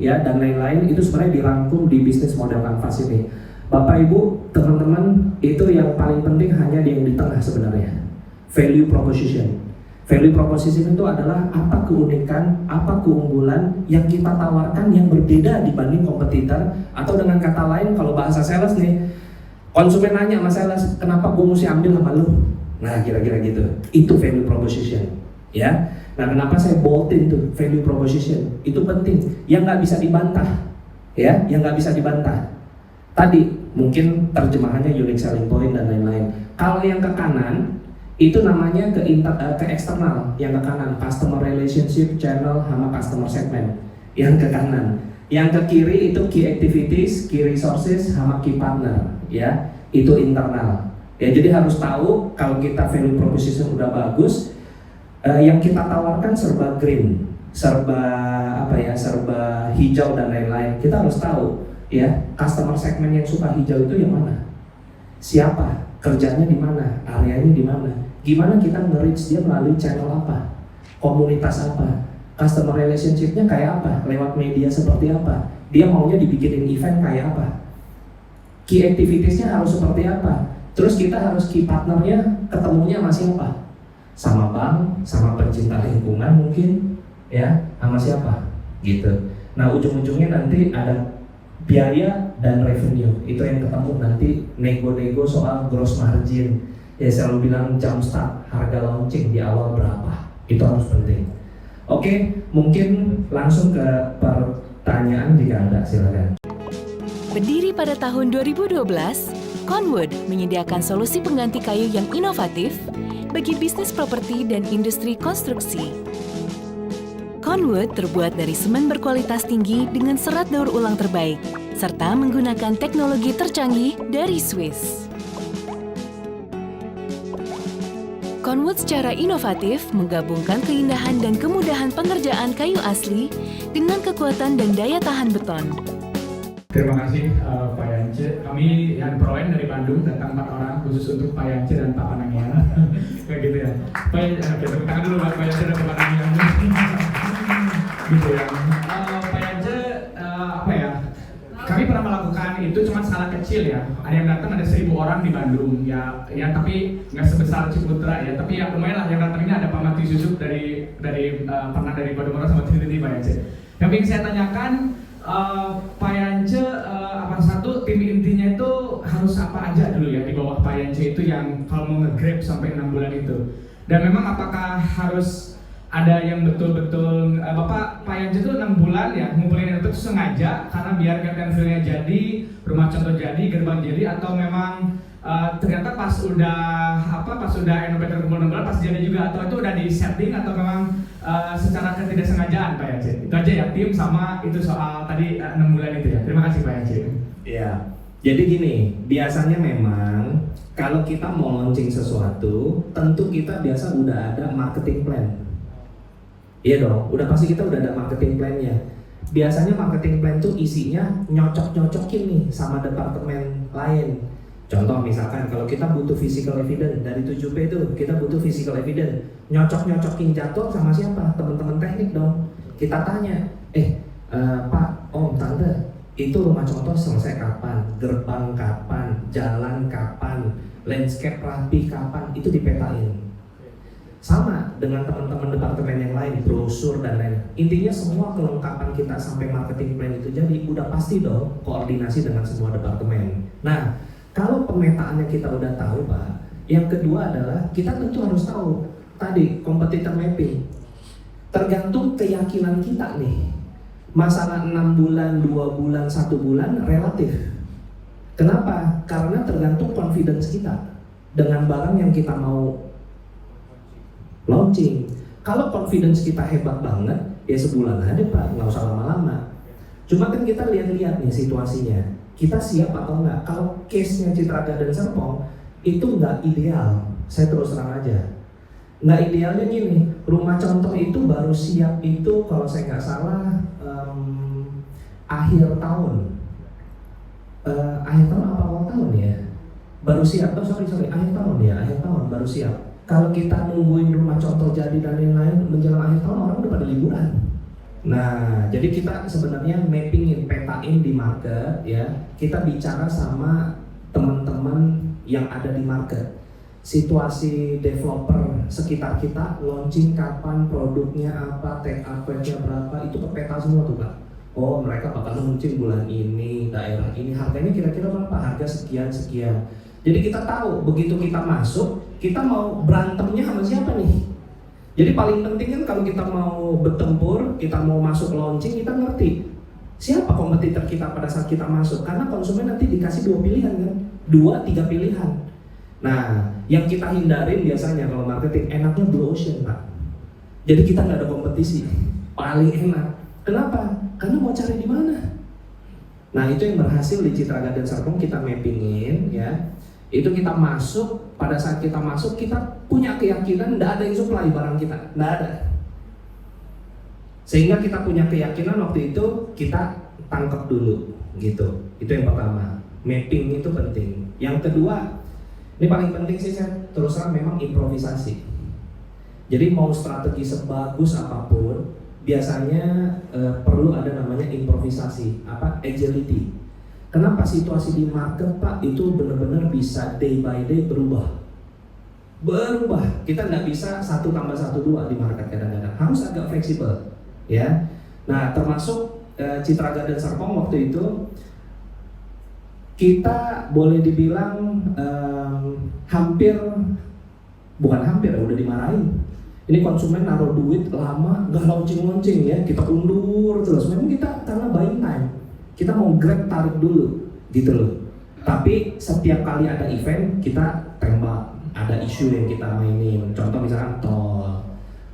ya, dan lain-lain itu sebenarnya dirangkum di bisnis model canvas ini. Bapak Ibu, teman-teman, itu yang paling penting hanya yang di tengah sebenarnya. Value proposition. Value proposition itu adalah apa keunikan, apa keunggulan yang kita tawarkan yang berbeda dibanding kompetitor, atau dengan kata lain kalau bahasa sales nih, konsumen nanya sama sales, kenapa gue mesti ambil sama lu? Nah, kira-kira gitu. Itu value proposition. Ya, nah kenapa saya boltin tuh value proposition? Itu penting, yang nggak bisa dibantah, ya, yang nggak bisa dibantah. Tadi mungkin terjemahannya unique selling point dan lain-lain. Kalau yang ke kanan itu namanya ke eksternal, yang ke kanan customer relationship, channel, sama customer segment. Yang ke kanan, yang ke kiri itu key activities, key resources, sama key partner, ya, itu internal. Ya, jadi harus tahu kalau kita value proposition udah bagus. Yang kita tawarkan serba green, serba serba hijau dan lain-lain. Kita harus tahu, ya, customer segmen yang suka hijau itu yang mana, siapa, kerjanya di mana, areanya di mana, gimana kita nge-reach dia melalui channel apa, komunitas apa, customer relationship-nya kayak apa, lewat media seperti apa, dia maunya dibikinin event kayak apa, key activities-nya harus seperti apa, terus kita harus key partner-nya ketemunya masih apa, sama bank, sama pencinta lingkungan mungkin, ya, sama siapa, gitu. Nah ujung-ujungnya nanti ada biaya dan revenue, itu yang ketemu nanti nego-nego soal gross margin. Ya selalu bilang jump start, harga launching di awal berapa, itu harus penting. Oke, mungkin langsung ke pertanyaan jika ada, silakan. Berdiri pada tahun 2012, Conwood menyediakan solusi pengganti kayu yang inovatif bagi bisnis properti dan industri konstruksi. Conwood terbuat dari semen berkualitas tinggi dengan serat daur ulang terbaik, serta menggunakan teknologi tercanggih dari Swiss. Conwood secara inovatif menggabungkan keindahan dan kemudahan pengerjaan kayu asli dengan kekuatan dan daya tahan beton. Terima kasih Pak Yance. Kami yang Proen dari Bandung datang 4 orang khusus untuk Pak Yance dan Pak Panangian. Kayak gitu ya. Tepuk tangan dulu Pak Yance dan Pak Panangian. Gitu ya. Pak Yance, Kami pernah melakukan itu cuma skala kecil ya. Ada yang datang ada 1.000 orang di Bandung ya, tapi nggak sebesar Ciputra ya. Tapi ya lumayan lah yang datang ini ada Pak Mati Yusuf dari pernah dari Podomoro sama Trinity Pak Yance. Yang ingin saya tanyakan Pak Yance, apa satu tim intinya itu harus apa aja dulu ya di bawah Pak Yance itu yang kalau mau nge-grab sampai 6 bulan itu. Dan memang apakah harus ada yang betul-betul Pak Yance itu 6 bulan ya ngumpulin itu sengaja karena biar Captain Feel-nya jadi, rumah contoh jadi, gerbang jadi, atau memang ternyata pas udah innovator kumpul 6 bulan pas jadi juga, atau itu udah di setting atau memang secara ketidaksengajaan Pak Yance? Itu aja ya tim sama itu soal tadi 6 bulan itu ya. Terima kasih Pak Yance. Ya, jadi gini, biasanya memang kalau kita mau launching sesuatu, tentu kita biasa udah ada marketing plan. Iya dong, udah pasti kita udah ada marketing plan-nya. Biasanya marketing plan tuh isinya nyocok-nyocokin nih sama departemen lain. Contoh misalkan kalau kita butuh physical evidence dari 7P itu kita butuh physical evidence, nyocok-nyocokin jadwal sama siapa? Teman-teman teknik dong. Kita tanya, Pak, Om, Tante, itu rumah contoh selesai kapan? Gerbang kapan? Jalan kapan? Landscape rapi kapan? Itu dipetain. Sama dengan teman-teman departemen yang lain, brosur dan lain. Intinya semua kelengkapan kita sampai marketing plan itu jadi udah pasti dong koordinasi dengan semua departemen. Nah, kalau pemetaannya kita udah tahu Pak, yang kedua adalah kita tentu harus tahu tadi competitor mapping. Tergantung keyakinan kita nih. Masalah 6 bulan, 2 bulan, 1 bulan relatif. Kenapa? Karena tergantung confidence kita dengan barang yang kita mau launching. Kalau confidence kita hebat banget, ya sebulan aja Pak, nggak usah lama-lama. Cuma kan kita lihat-lihat nih situasinya, kita siap atau enggak. Kalau case-nya Citraga dan Serpong itu nggak ideal, saya terus terang aja. Nggak idealnya gini, rumah contoh itu baru siap itu kalau saya nggak salah akhir tahun. Akhir tahun apa awal tahun ya? Baru siap, akhir tahun ya, akhir tahun baru siap. Kalau kita nungguin rumah contoh jadi dan lain-lain menjelang akhir tahun orang udah pada liburan. Nah, jadi kita sebenarnya mappingin, petain di market ya. Kita bicara sama teman-teman yang ada di market. Situasi developer sekitar kita, launching kapan, produknya apa, take up rate-nya berapa, itu kepeta semua tuh Pak. Oh, mereka bakal launching bulan ini, daerah ini, harganya kira-kira berapa, harga sekian. Jadi kita tahu begitu kita masuk, kita mau berantemnya sama siapa nih? Jadi paling penting kan kalau kita mau bertempur, kita mau masuk launching, kita ngerti siapa kompetitor kita pada saat kita masuk. Karena konsumen nanti dikasih 2 pilihan kan, 2-3 pilihan. Nah, yang kita hindarin biasanya kalau marketing enaknya blue ocean Pak. Jadi kita nggak ada kompetisi, paling enak. Kenapa? Karena mau cari di mana. Nah itu yang berhasil di Citraga dan Serpong kita mappingin ya. Itu kita masuk, pada saat kita masuk kita punya keyakinan tidak ada yang supply barang kita, tidak ada. Sehingga kita punya keyakinan waktu itu kita tangkap dulu gitu. Itu yang pertama, mapping itu penting. Yang kedua, ini paling penting sih saya terus terang memang improvisasi. Jadi mau strategi sebagus apapun, biasanya perlu ada namanya improvisasi, agility. Kenapa situasi di market Pak itu benar-benar bisa day by day berubah. Kita nggak bisa 1+1 2 di market kadang-kadang, harus agak fleksibel ya. Nah termasuk Citraga dan Serpong waktu itu kita boleh dibilang udah dimarahin. Ini konsumen naruh duit lama nggak launching ya, kita undur terus. Memang kita karena buying time, kita mau grab tarik dulu gitu loh. Tapi setiap kali ada event kita tembak, ada isu yang kita mainin. Contoh misalkan tol,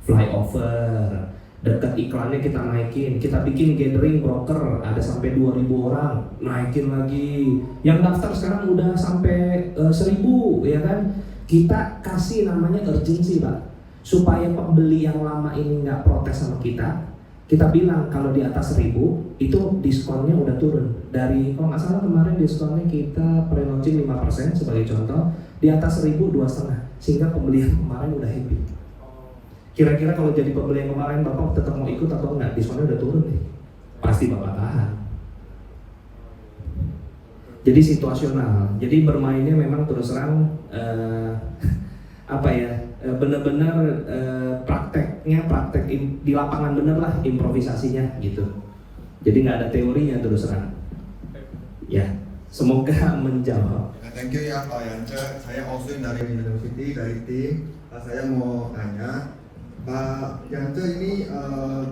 flyover, dekat iklannya kita naikin. Kita bikin gathering broker, ada sampai 2.000 orang, naikin lagi. Yang daftar sekarang udah sampai 1.000 ya kan. Kita kasih namanya urgency Pak, supaya pembeli yang lama ini nggak protes sama kita. Kita bilang kalau di atas 1.000 itu diskonnya udah turun. Dari kalau nggak salah kemarin diskonnya kita pre-launching 5% sebagai contoh, di atas 1.000 2,5, sehingga pembeli yang kemarin udah happy. Kira-kira kalau jadi pembeli yang kemarin Bapak tetap mau ikut atau enggak? Diskonnya udah turun nih, pasti Bapak tahan. Jadi situasional. Jadi bermainnya memang terus terang benar-benar prakteknya di lapangan bener lah, improvisasinya gitu. Jadi nggak ada teorinya terus terang. Ya, semoga menjawab. Thank you ya Pak Yance. Saya Austin dari University, dari tim. Saya mau tanya, Pak Yance ini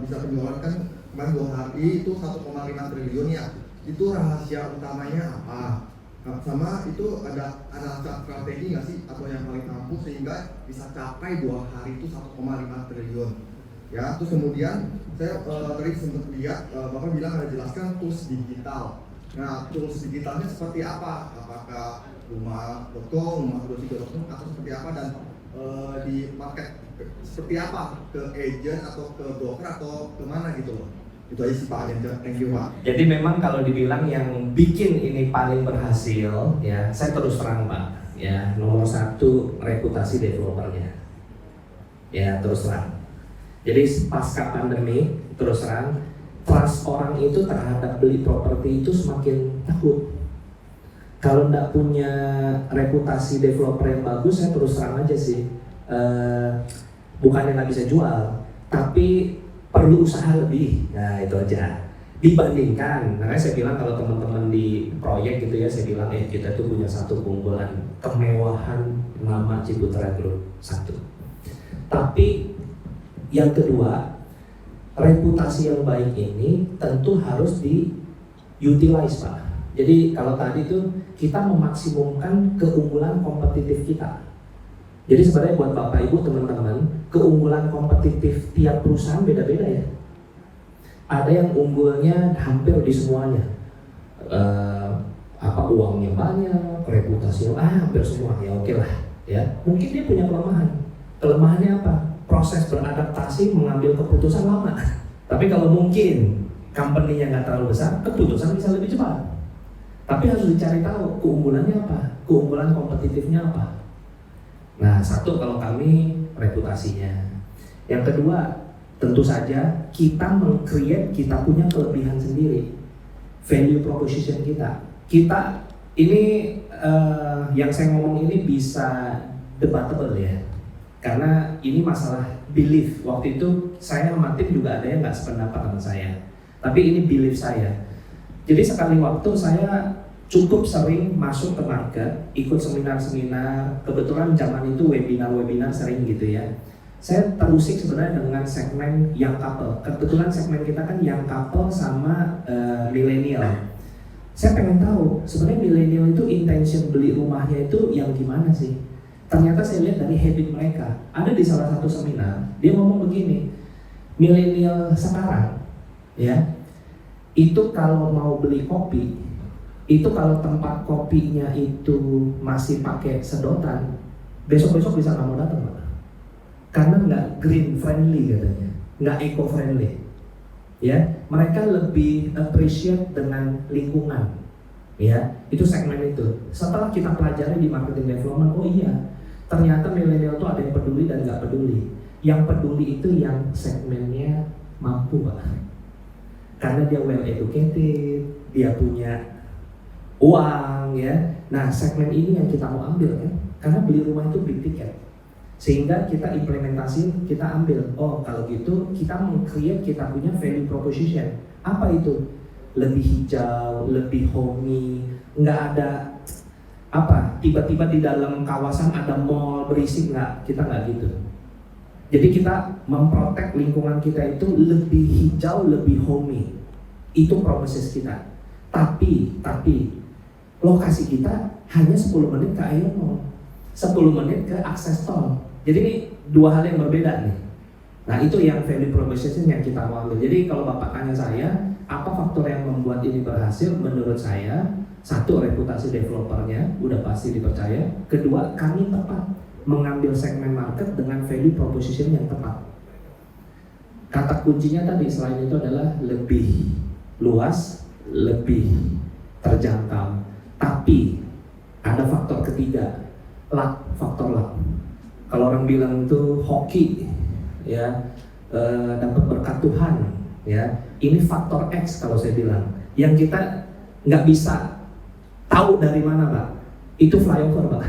bisa penjualan kan kemarin 2 hari itu 1,5 triliun ya. Itu rahasia utamanya apa? Sama itu ada strategi nggak sih atau yang paling ampuh sehingga bisa capai 2 hari itu 1,5 triliun? Ya, terus kemudian saya tadi sempat lihat Bapak bilang ada jelaskan tools digital. Nah, tools digitalnya seperti apa? Apakah rumah.com, rumah23.com atau seperti apa, dan di market seperti apa? Ke agent atau ke broker atau kemana gitu loh? Itu aja sih Pak Yance. Thank you Pak. Jadi memang kalau dibilang yang bikin ini paling berhasil, ya saya terus terang Pak, ya nomor 1 reputasi developernya, ya terus terang. Jadi pasca pandemi terus terang, trust orang itu terhadap beli properti itu semakin takut. Kalau nggak punya reputasi developer yang bagus, saya terus terang aja sih, bukannya nggak bisa jual, tapi perlu usaha lebih. Nah itu aja. Dibandingkan, makanya saya bilang kalau teman-teman di proyek gitu ya, saya bilang kita tuh punya satu keunggulan, kemewahan nama Ciputra Group 1. Tapi yang kedua, reputasi yang baik ini tentu harus di-utilize Pak. Jadi kalau tadi tuh kita memaksimumkan keunggulan kompetitif kita. Jadi sebenarnya buat Bapak Ibu teman-teman, keunggulan kompetitif tiap perusahaan beda-beda ya. Ada yang unggulnya hampir di semuanya, uangnya banyak, reputasinya hampir semua, ya oke lah. Ya, mungkin dia punya kelemahan. Kelemahannya apa? Proses beradaptasi mengambil keputusan lama. Tapi kalau mungkin company-nya nggak terlalu besar, keputusan bisa lebih cepat. Tapi harus dicari tahu keunggulannya apa, keunggulan kompetitifnya apa. Nah, 1 kalau kami reputasinya. Yang kedua, tentu saja kita meng-create, kita punya kelebihan sendiri, value proposition kita. Kita ini yang saya ngomong ini bisa debatable ya, karena ini masalah belief. Waktu itu saya sama tim juga ada yang nggak sependapat sama saya, tapi ini belief saya. Jadi sekali waktu saya cukup sering masuk ke market, ikut seminar-seminar. Kebetulan zaman itu webinar-webinar sering gitu ya. Saya terusik sebenarnya dengan segmen young couple. Kebetulan segmen kita kan young couple sama milenial. Saya pengen tahu sebenarnya milenial itu intention beli rumahnya itu yang gimana sih? Ternyata saya lihat dari habit mereka. Ada di salah satu seminar, dia ngomong begini, milenial sekarang ya, itu kalau mau beli kopi, itu kalau tempat kopinya itu masih pakai sedotan, besok-besok bisa nggak mau datang Pak. Karena nggak green friendly katanya, nggak eco friendly. Ya, mereka lebih appreciate dengan lingkungan. Ya, itu segmen itu. Setelah kita pelajari di marketing development, oh iya, ternyata milenial itu ada yang peduli dan nggak peduli. Yang peduli itu yang segmennya mampu Pak. Karena dia well educated, dia punya uang ya. Nah, segmen ini yang kita mau ambil kan, karena beli rumah itu big ticket. Sehingga kita implementasi, kita ambil. Oh, kalau gitu kita meng-create, kita punya value proposition. Apa itu? Lebih hijau, lebih homey, nggak ada tiba-tiba di dalam kawasan ada mall berisik, kita nggak gitu. Jadi kita memprotek lingkungan kita itu lebih hijau, lebih homey. Itu promises kita. Tapi lokasi kita hanya 10 menit ke air mall, 10 menit ke akses tol. Jadi ini 2 hal yang berbeda nih. Nah itu yang value proposition yang kita mau ambil. Jadi kalau Bapak tanya saya, apa faktor yang membuat ini berhasil? Menurut saya, 1, reputasi developernya udah pasti dipercaya. Kedua, kami tepat mengambil segmen market dengan value proposition yang tepat. Kata kuncinya tadi selain itu adalah lebih luas, lebih terjangkau. Tapi ada faktor ketiga, faktor luck. Kalau orang bilang itu hoki, ya dapat berkat Tuhan, ya ini faktor X kalau saya bilang, yang kita nggak bisa Tahu dari mana Pak? Itu flyover Pak.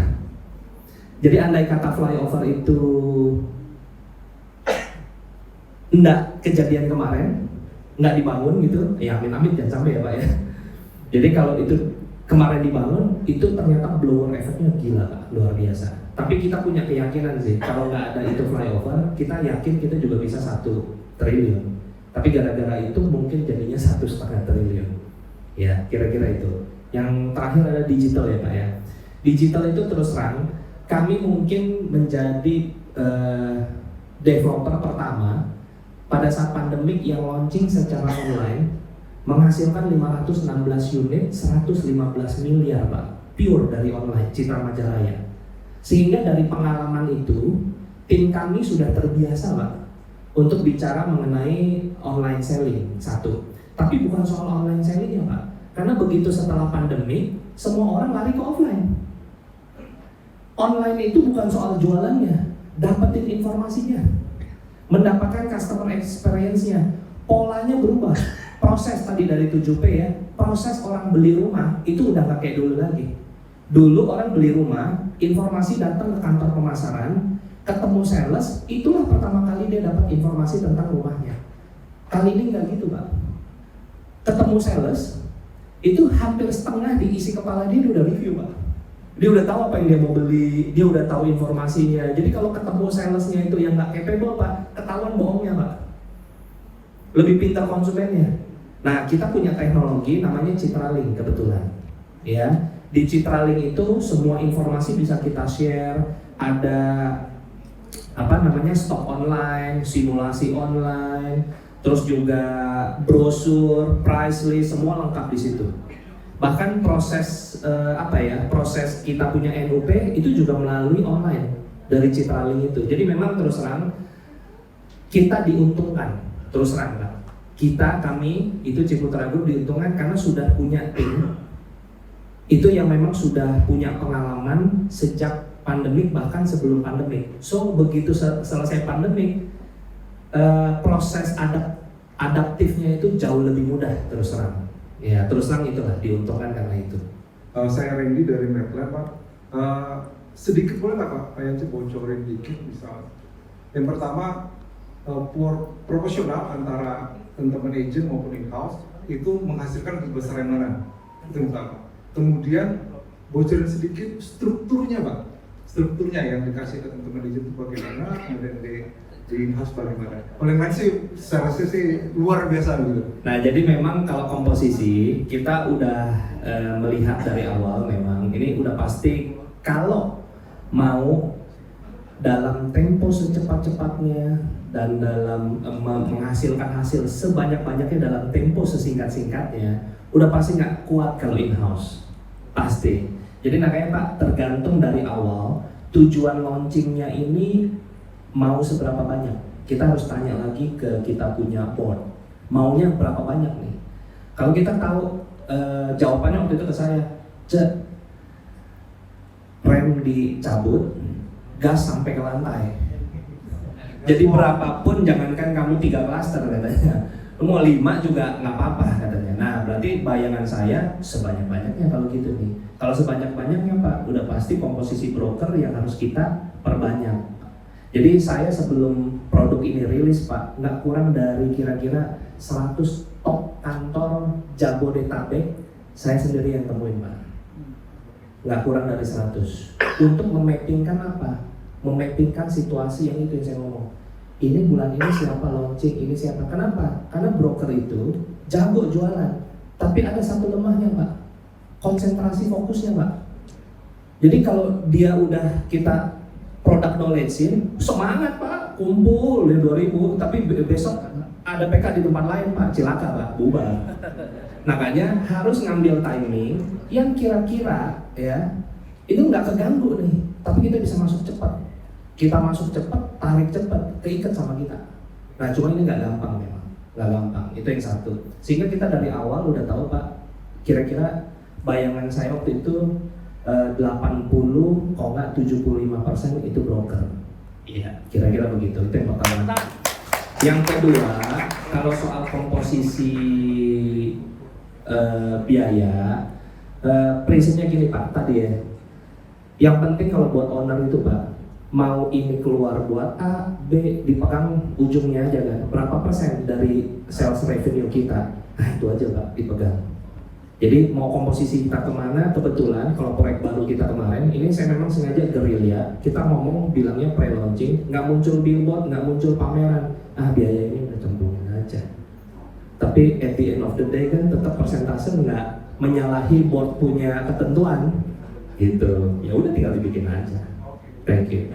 Jadi andai kata flyover itu enggak kejadian kemarin, enggak dibangun gitu, ya amit-amit jangan sampai ya Pak ya. Jadi kalau itu kemarin dibangun, itu ternyata blower efeknya gila Pak, luar biasa. Tapi kita punya keyakinan sih, kalau nggak ada itu flyover, kita yakin kita juga bisa 1 triliun. Tapi gara-gara itu mungkin jadinya 1,5 triliun. Ya, kira-kira itu. Yang terakhir ada digital ya Pak ya. Digital itu terus terang, kami mungkin menjadi developer pertama pada saat pandemik yang launching secara online, menghasilkan 516 unit, 115 miliar Pak, pure dari online, Citra Majalaya. Sehingga dari pengalaman itu, tim kami sudah terbiasa Pak untuk bicara mengenai online selling, 1. Tapi bukan soal online selling ya Pak, karena begitu setelah pandemi, semua orang lari ke offline. Online itu bukan soal jualannya, dapetin informasinya, mendapatkan customer experience-nya, polanya berubah. Proses tadi dari 7P ya, proses orang beli rumah itu udah nggak kayak dulu lagi. Dulu orang beli rumah, informasi datang ke kantor pemasaran, ketemu sales, itulah pertama kali dia dapat informasi tentang rumahnya. Kali ini nggak gitu Pak. Ketemu sales, itu hampir setengah diisi kepala dia udah review Pak. Dia udah tahu apa yang dia mau beli, dia udah tahu informasinya. Jadi kalau ketemu salesnya itu yang nggak capable Pak, ketahuan bohongnya Pak. Lebih pintar konsumennya. Nah, kita punya teknologi namanya Citralink kebetulan. Ya, di Citralink itu semua informasi bisa kita share. Ada stok online, simulasi online, terus juga brosur, price list, semua lengkap di situ. Bahkan proses proses kita punya NUP itu juga melalui online dari Citralink itu. Jadi memang terus terang kita diuntungkan, terus terang Pak. Kami itu Ciputra Group diuntungkan karena sudah punya tim itu yang memang sudah punya pengalaman sejak pandemik bahkan sebelum pandemik. So begitu selesai pandemik, proses adaptifnya itu jauh lebih mudah terus terang. Ya terus terang itulah diuntungkan karena itu. Saya Randy dari MedLab Pak. Sedikit boleh nggak Pak Yanci bocorin dikit misal. Yang pertama proporsional antara teman-teman agent maupun in-house itu menghasilkan kebesaran mana? Itu yang pertama. Kemudian bocorin sedikit strukturnya Pak. Strukturnya yang dikasih ke teman-teman agent itu bagaimana, kemudian di in-house bagaimana. Paling lain sih secara sisi luar biasa gitu. Nah jadi memang kalau komposisi kita udah melihat dari awal memang ini udah pasti kalau mau dalam tempo secepat-cepatnya dan dalam menghasilkan hasil sebanyak-banyaknya dalam tempo sesingkat-singkatnya udah pasti nggak kuat kalau in-house, pasti. Jadi makanya Pak tergantung dari awal tujuan launchingnya ini mau seberapa banyak. Kita harus tanya lagi ke kita punya board, maunya berapa banyak nih. Kalau kita tahu jawabannya waktu itu ke saya, rem dicabut, gas sampai ke lantai. Jadi berapapun jangankan kamu 3 klaster katanya, mau 5 juga nggak apa-apa katanya. Nah berarti bayangan saya sebanyak-banyaknya kalau gitu nih. Kalau sebanyak-banyaknya Pak, udah pasti komposisi broker yang harus kita perbanyak. Jadi saya sebelum produk ini rilis Pak, nggak kurang dari kira-kira 100 top kantor Jabodetabek saya sendiri yang temuin Pak. Nggak kurang dari 100. Untuk memappingkan apa? Memappingkan situasi yang itu yang saya ngomong. Ini bulan ini siapa launching, ini siapa. Kenapa? Karena broker itu jago jualan, tapi ada satu lemahnya Pak, konsentrasi fokusnya Pak. Jadi kalau dia udah kita product knowledge-in, semangat Pak, kumpul 2000, tapi besok ada PK di tempat lain Pak, cilaka Pak, bubar. Makanya harus ngambil timing yang kira-kira ya itu nggak keganggu nih, tapi kita bisa masuk cepat. Kita masuk cepat, tarik cepat, keikat sama kita. Nah cuma ini nggak gampang memang, nggak gampang. Itu yang satu. Sehingga kita dari awal udah tahu Pak, kira-kira bayangan saya waktu itu 80, kalau nggak 75% itu broker. Iya, kira-kira begitu. Itu yang pertama. Yang kedua, kalau soal komposisi biaya, Prinsipnya gini Pak, tadi ya. Yang penting kalau buat owner itu Pak, mau ini keluar buat A, B, dipegang ujungnya aja kan. Berapa persen dari sales revenue kita? Nah itu aja Pak, dipegang. Jadi mau komposisi kita kemana, kebetulan kalau proyek baru kita kemarin, ini saya memang sengaja gerilya. Kita ngomong bilangnya pre-launching, nggak muncul billboard, nggak muncul pameran. Biaya ini udah cemplungin aja. Tapi at the end of the day kan tetap persentase nggak menyalahi board punya ketentuan gitu. Ya udah tinggal dibikin aja. Thank you.